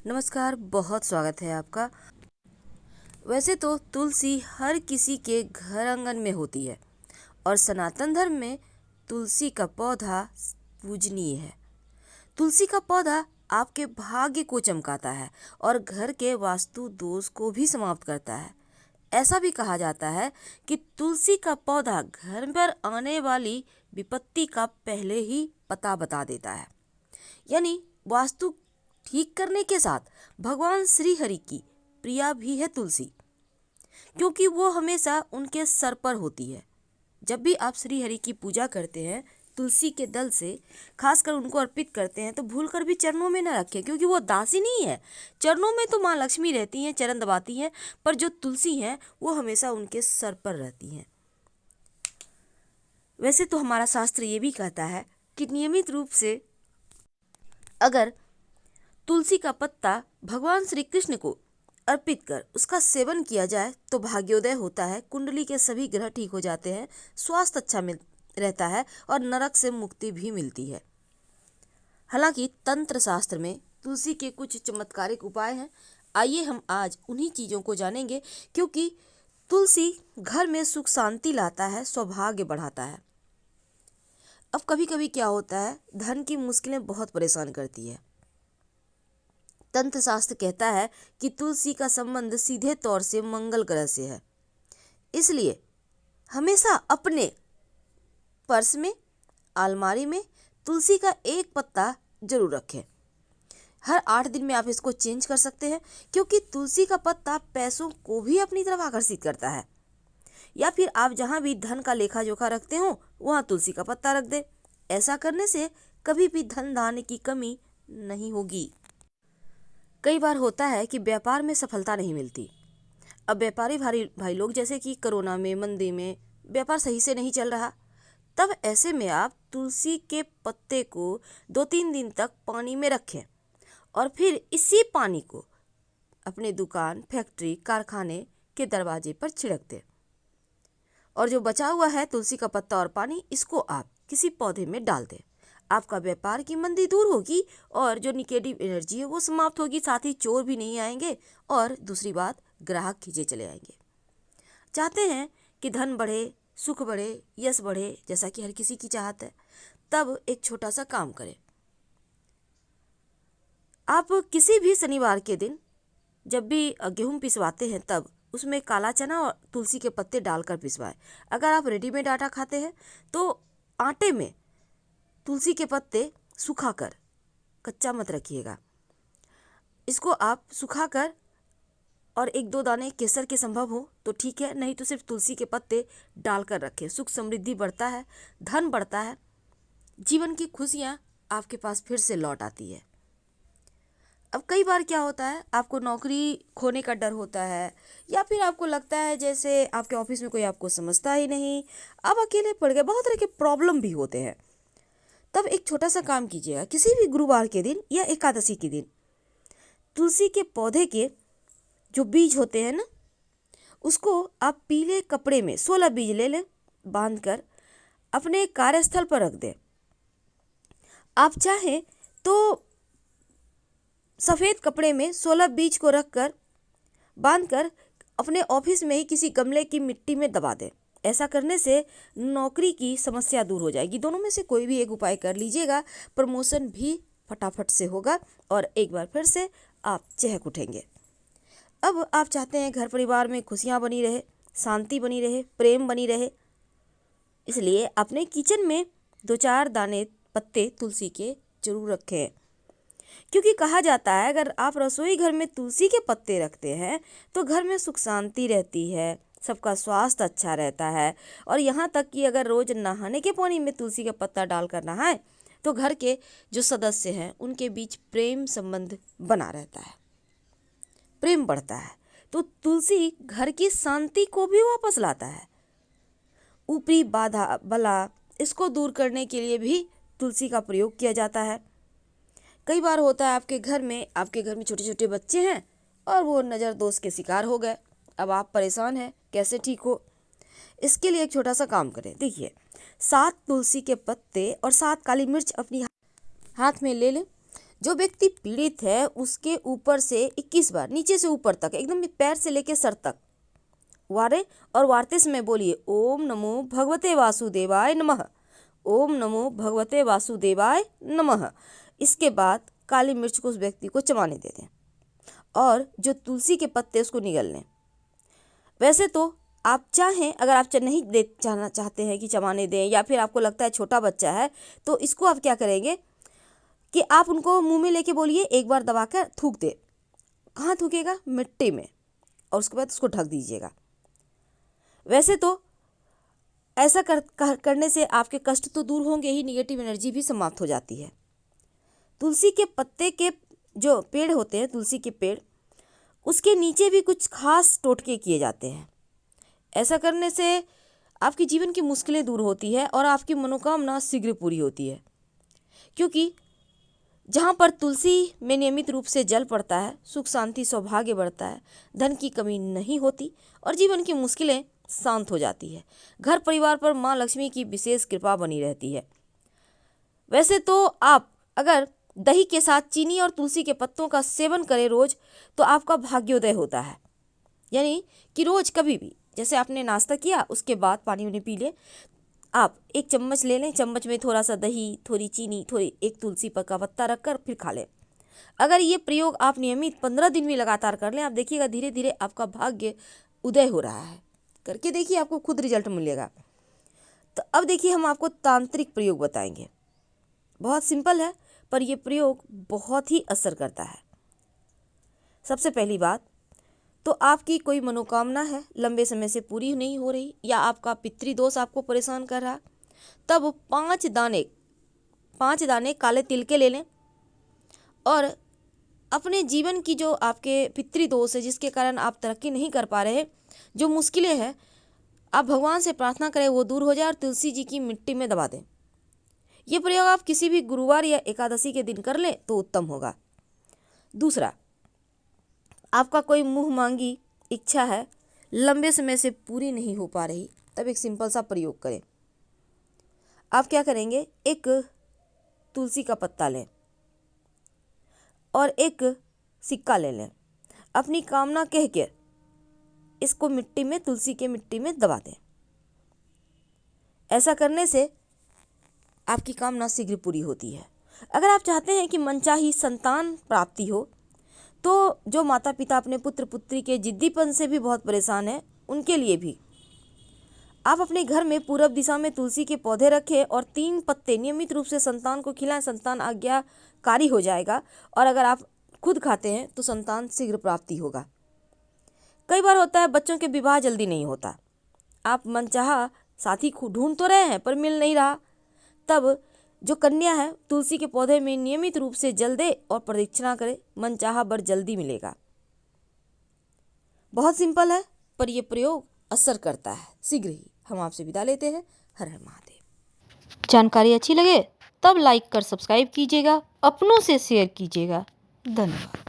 नमस्कार, बहुत स्वागत है आपका। वैसे तो तुलसी हर किसी के घर आंगन में होती है और सनातन धर्म में तुलसी का पौधा पूजनीय है। तुलसी का पौधा आपके भाग्य को चमकाता है और घर के वास्तु दोष को भी समाप्त करता है। ऐसा भी कहा जाता है कि तुलसी का पौधा घर पर आने वाली विपत्ति का पहले ही पता बता देता है। यानी वास्तु ठीक करने के साथ भगवान श्री हरि की प्रिया भी है तुलसी, क्योंकि वो हमेशा उनके सर पर होती है। जब भी आप श्री हरि की पूजा करते हैं, तुलसी के दल से खासकर उनको अर्पित करते हैं, तो भूलकर भी चरणों में न रखें, क्योंकि वो दासी नहीं है। चरणों में तो माँ लक्ष्मी रहती हैं, चरण दबाती हैं, पर जो तुलसी हैं वो हमेशा उनके सर पर रहती हैं। वैसे तो हमारा शास्त्र ये भी कहता है कि नियमित रूप से अगर तुलसी का पत्ता भगवान श्री कृष्ण को अर्पित कर उसका सेवन किया जाए तो भाग्योदय होता है, कुंडली के सभी ग्रह ठीक हो जाते हैं, स्वास्थ्य अच्छा रहता है और नरक से मुक्ति भी मिलती है। हालांकि तंत्र शास्त्र में तुलसी के कुछ चमत्कारिक उपाय हैं। आइए हम आज उन्हीं चीज़ों को जानेंगे, क्योंकि तुलसी घर में सुख शांति लाता है, सौभाग्य बढ़ाता है। अब कभी कभी क्या होता है, धन की मुश्किलें बहुत परेशान करती है। तंत्र शास्त्र कहता है कि तुलसी का संबंध सीधे तौर से मंगल ग्रह से है, इसलिए हमेशा अपने पर्स में, अलमारी में तुलसी का एक पत्ता जरूर रखें। हर 8 दिन में आप इसको चेंज कर सकते हैं, क्योंकि तुलसी का पत्ता पैसों को भी अपनी तरफ आकर्षित करता है। या फिर आप जहां भी धन का लेखा जोखा रखते हो वहां तुलसी का पत्ता रख दें। ऐसा करने से कभी भी धन धान्य की कमी नहीं होगी। कई बार होता है कि व्यापार में सफलता नहीं मिलती। अब व्यापारी भाई लोग, जैसे कि कोरोना में, मंदी में व्यापार सही से नहीं चल रहा, तब ऐसे में आप तुलसी के पत्ते को 2-3 दिन तक पानी में रखें और फिर इसी पानी को अपने दुकान, फैक्ट्री, कारखाने के दरवाजे पर छिड़क दें। और जो बचा हुआ है तुलसी का पत्ता और पानी, इसको आप किसी पौधे में डाल दें। आपका व्यापार की मंदी दूर होगी और जो निगेटिव एनर्जी है वो समाप्त होगी। साथ ही चोर भी नहीं आएंगे और दूसरी बात, ग्राहक खींचे चले आएंगे। चाहते हैं कि धन बढ़े, सुख बढ़े, यश बढ़े, जैसा कि हर किसी की चाहत है, तब एक छोटा सा काम करें। आप किसी भी शनिवार के दिन जब भी गेहूं पिसवाते हैं, तब उसमें काला चना और तुलसी के पत्ते डालकर पिसवाएं। अगर आप रेडीमेड आटा खाते हैं तो आटे में तुलसी के पत्ते सुखाकर, कच्चा मत रखिएगा, इसको आप सुखाकर और 1-2 दाने केसर के संभव हो तो ठीक है, नहीं तो सिर्फ तुलसी के पत्ते डालकर रखें। सुख समृद्धि बढ़ता है, धन बढ़ता है, जीवन की खुशियाँ आपके पास फिर से लौट आती है। अब कई बार क्या होता है, आपको नौकरी खोने का डर होता है, या फिर आपको लगता है जैसे आपके ऑफिस में कोई आपको समझता ही नहीं, आप अकेले पड़ गए, बहुत तरह के प्रॉब्लम भी होते हैं। तब एक छोटा सा काम कीजिएगा, किसी भी गुरुवार के दिन या एकादशी के दिन तुलसी के पौधे के जो बीज होते हैं ना, उसको आप पीले कपड़े में 16 बीज ले लें, बांधकर अपने कार्यस्थल पर रख दें। आप चाहें तो सफ़ेद कपड़े में 16 बीज को रखकर बांधकर अपने ऑफिस में ही किसी गमले की मिट्टी में दबा दें। ऐसा करने से नौकरी की समस्या दूर हो जाएगी। दोनों में से कोई भी एक उपाय कर लीजिएगा, प्रमोशन भी फटाफट से होगा और एक बार फिर से आप चहक उठेंगे। अब आप चाहते हैं घर परिवार में खुशियाँ बनी रहे, शांति बनी रहे, प्रेम बनी रहे, इसलिए अपने किचन में 2-4 दाने पत्ते तुलसी के जरूर रखें। क्योंकि कहा जाता है अगर आप रसोई घर में तुलसी के पत्ते रखते हैं तो घर में सुख शांति रहती है, सबका स्वास्थ्य अच्छा रहता है, और यहाँ तक कि अगर रोज नहाने के पानी में तुलसी का पत्ता डालकर नहाएं तो घर के जो सदस्य हैं उनके बीच प्रेम संबंध बना रहता है, प्रेम बढ़ता है। तो तुलसी घर की शांति को भी वापस लाता है। ऊपरी बाधा बला इसको दूर करने के लिए भी तुलसी का प्रयोग किया जाता है। कई बार होता है आपके घर में छोटे छोटे बच्चे हैं और वो नज़र दोष के शिकार हो गए। अब आप परेशान हैं कैसे ठीक हो। इसके लिए एक छोटा सा काम करें। देखिए, 7 तुलसी के पत्ते और 7 काली मिर्च अपनी हाथ में ले लें, जो व्यक्ति पीड़ित है उसके ऊपर से 21 बार, नीचे से ऊपर तक, एकदम पैर से लेकर सर तक वारे और वार्ते समय बोलिए ओम नमो भगवते वासुदेवाय नमः, ओम नमो भगवते वासुदेवाय नमः। इसके बाद काली मिर्च को उस व्यक्ति को चबाने दे दें और जो तुलसी के पत्ते उसको निगल लें। वैसे तो आप चाहें, अगर आप नहीं दे चाहना चाहते हैं कि चबाने दें, या फिर आपको लगता है छोटा बच्चा है, तो इसको आप क्या करेंगे कि आप उनको मुंह में लेके बोलिए एक बार दबाकर थूक दे। कहाँ थूकेगा? मिट्टी में, और उसके बाद उसको ढक दीजिएगा। वैसे तो ऐसा करने से आपके कष्ट तो दूर होंगे ही, निगेटिव एनर्जी भी समाप्त हो जाती है। तुलसी के पत्ते के जो पेड़ होते हैं, तुलसी के पेड़, उसके नीचे भी कुछ खास टोटके किए जाते हैं। ऐसा करने से आपके जीवन की मुश्किलें दूर होती है और आपकी मनोकामना शीघ्र पूरी होती है। क्योंकि जहाँ पर तुलसी में नियमित रूप से जल पड़ता है, सुख शांति सौभाग्य बढ़ता है, धन की कमी नहीं होती और जीवन की मुश्किलें शांत हो जाती है। घर परिवार पर माँ लक्ष्मी की विशेष कृपा बनी रहती है। वैसे तो आप अगर दही के साथ चीनी और तुलसी के पत्तों का सेवन करें रोज, तो आपका भाग्योदय होता है। यानी कि रोज कभी भी, जैसे आपने नाश्ता किया उसके बाद पानी उन्हें पी ले, आप एक चम्मच ले लें, चम्मच में थोड़ा सा दही, थोड़ी चीनी, थोड़ी एक तुलसी का पत्ता रखकर फिर खा लें। अगर ये प्रयोग आप नियमित 15 दिन भी लगातार कर लें, आप देखिएगा धीरे धीरे आपका भाग्य उदय हो रहा है। करके देखिए, आपको खुद रिजल्ट मिलेगा। तो अब देखिए, हम आपको तांत्रिक प्रयोग बताएंगे। बहुत सिंपल है, पर यह प्रयोग बहुत ही असर करता है। सबसे पहली बात तो आपकी कोई मनोकामना है, लंबे समय से पूरी नहीं हो रही, या आपका पितृदोष आपको परेशान कर रहा, तब 5 दाने काले तिल के ले लें और अपने जीवन की जो आपके पितृदोष है, जिसके कारण आप तरक्की नहीं कर पा रहे, जो मुश्किलें हैं, आप भगवान से प्रार्थना करें वो दूर हो जाए और तुलसी जी की मिट्टी में दबा दें। ये प्रयोग आप किसी भी गुरुवार या एकादशी के दिन कर लें तो उत्तम होगा। दूसरा, आपका कोई मुंह मांगी इच्छा है, लंबे समय से पूरी नहीं हो पा रही, तब एक सिंपल सा प्रयोग करें। आप क्या करेंगे, एक तुलसी का पत्ता लें और एक सिक्का ले लें, अपनी कामना कह के इसको मिट्टी में, तुलसी के मिट्टी में दबा दें। ऐसा करने से आपकी कामना शीघ्र पूरी होती है। अगर आप चाहते हैं कि मनचाही संतान प्राप्ति हो, तो जो माता पिता अपने पुत्र पुत्री के जिद्दीपन से भी बहुत परेशान हैं, उनके लिए भी आप अपने घर में पूरब दिशा में तुलसी के पौधे रखें और 3 पत्ते नियमित रूप से संतान को खिलाएं। संतान आज्ञाकारी हो जाएगा और अगर आप खुद खाते हैं तो संतान शीघ्र प्राप्ति होगा। कई बार होता है बच्चों के विवाह जल्दी नहीं होता, आप मनचाहा साथी ढूंढ तो रहे हैं पर मिल नहीं रहा, तब जो कन्या है तुलसी के पौधे में नियमित रूप से जल दे और प्रदक्षिणा करे, मनचाहा वर जल्दी मिलेगा। बहुत सिंपल है, पर यह प्रयोग असर करता है। शीघ्र ही हम आपसे विदा लेते हैं। हर हर महादेव। जानकारी अच्छी लगे तब लाइक कर सब्सक्राइब कीजिएगा, अपनों से शेयर कीजिएगा। धन्यवाद।